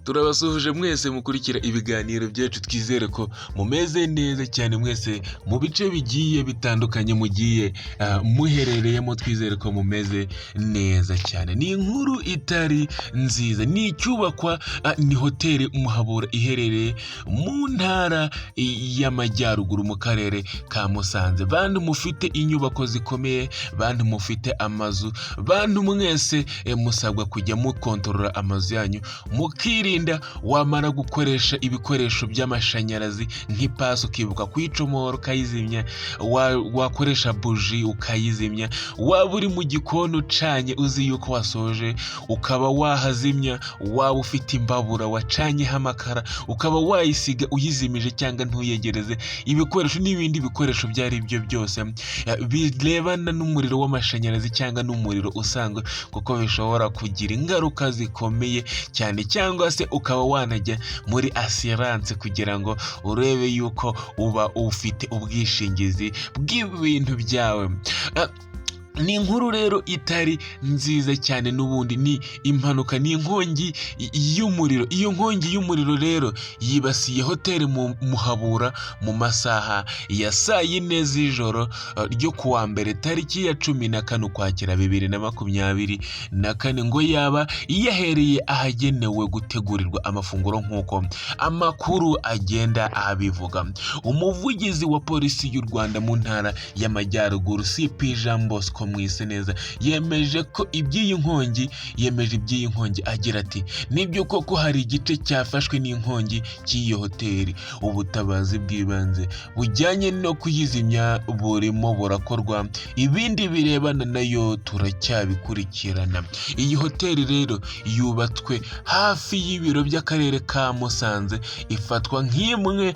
Turabasuhuje mwese mukurikira ibiganiro byacu, twizere ko mumeze neza cyane mwese mu bice bigiye bitandukanye mugiye muherereyemo, twizere ko mumeze neza cyane. Ni inkuru itari nziza, ni icyubakwa ni hoteri Muhabura iherereye mu ntara y'Amajyaruguru mu karere ka Musanze. Bantu mufite inyubako zikomeye, bantu mufite amazu, bantu mwese musabwa kujya mukontorora amazu yanyu, mukirinda wamara gukoresha ibikoresho by'amashanyarazi nk'ipasi ukibuka kuyicomora ukayizimya, wakoresha buji ukayizimya, waba uri mu gikoni ucanye uzi yuko wasoje ukaba wahazimya, waba ufite imbabura wacanyeho amakara ukaba wayisiga uyizimije cyangwa ntuyegereze ibikoresho n'ibindi bikoresho byari byo byose birebana n'umuriro w'amashanyarazi cyangwa n'umuriro usanzwe, kuko bishobora kugira ingaruka zikomeye cyane, cyangwa se ukaba wanajya muri assurance kugira ngo urebe yuko uba ufite ubwishingizi bw'ibintu byawe. Ni inkuru rero itari nziza cyane, n'ubundi ni impanuka, ni inkongi y'umuriro. Iyo nkongi y'umuriro rero yibasiye hoteri Muhabura mu masaha ya saa 4 z'ijoro ryo kuwa mbere tariki ya 14 Ukwakira 2024, ngo yaba yahereye ahagenewe gutegurirwa amafunguro nk'uko amakuru agenda abivuga. Umuvugizi wa polisi y'u Rwanda mu ntara y'Amajyaruguru CP Jean Bosco mwise neza yemeje iby'iyi nkongi agira ati, nibyo koko hari igice cyafashwe n'inkongi cy'iyo hoteri. Ubutabazi bw'ibanze bujyanye no kuyizimya burimo burakorwa, ibindi birebana nayo turacyabikurikirana. Iyi hoteri rero yubatswe hafi y'ibiro by'akarere ka Musanze, ifatwa nk'imwe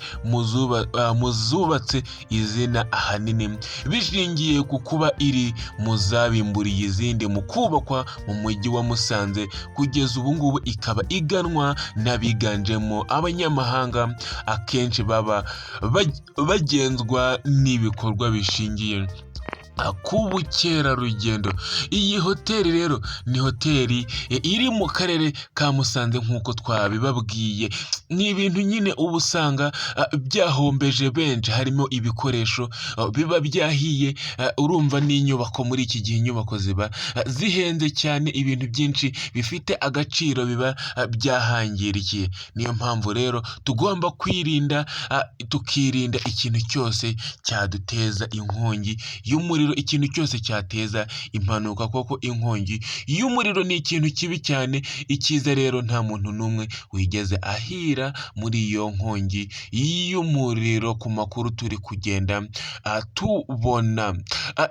mu zubatse izina ahanini bishingiye ku kuba iri mu zabimburiye izindi mu kubakwa mu mujyi wa Musanze. Kugeza ubu ngubu ikaba iganwa n'abiganjemo abanyamahanga, akenshi baba bagenzwa n'ibikorwa bishingiye ku bukerarugendo. Iyi hoteri rero ni hoteri iri mu karere ka Musanze nk'uko twabibabwiye. Ni ibintu nyine uba usanga byahombeje benshi, harimo ibikoresho biba byahiye. Urumva n'inyubako muri iki gihe inyubako ziba zihenze cyane, ibintu byinshi bifite agaciro biba byahangirikiye. Niyo mpamvu rero tugomba kwirinda, tukirinda ikintu cyose cyaduteza inkongi y'umuriro, ikintu cyose cyateza impanuka, koko inkongi y'umuriro ni ikintu kibi cyane. Icyiza rero nta muntu n'umwe wigeze ahira muri iyo nkongi y'umuriro ku makuru turi kugenda tubona.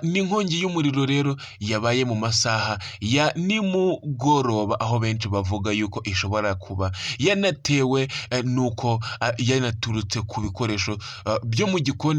Ni inkongi y'umuriro rero yabaye mu masaha ya nimugoroba, aho benshi bavuga yuko ishobora kuba yanatewe nuko yanaturutse ku bikoresho byo mu gikoni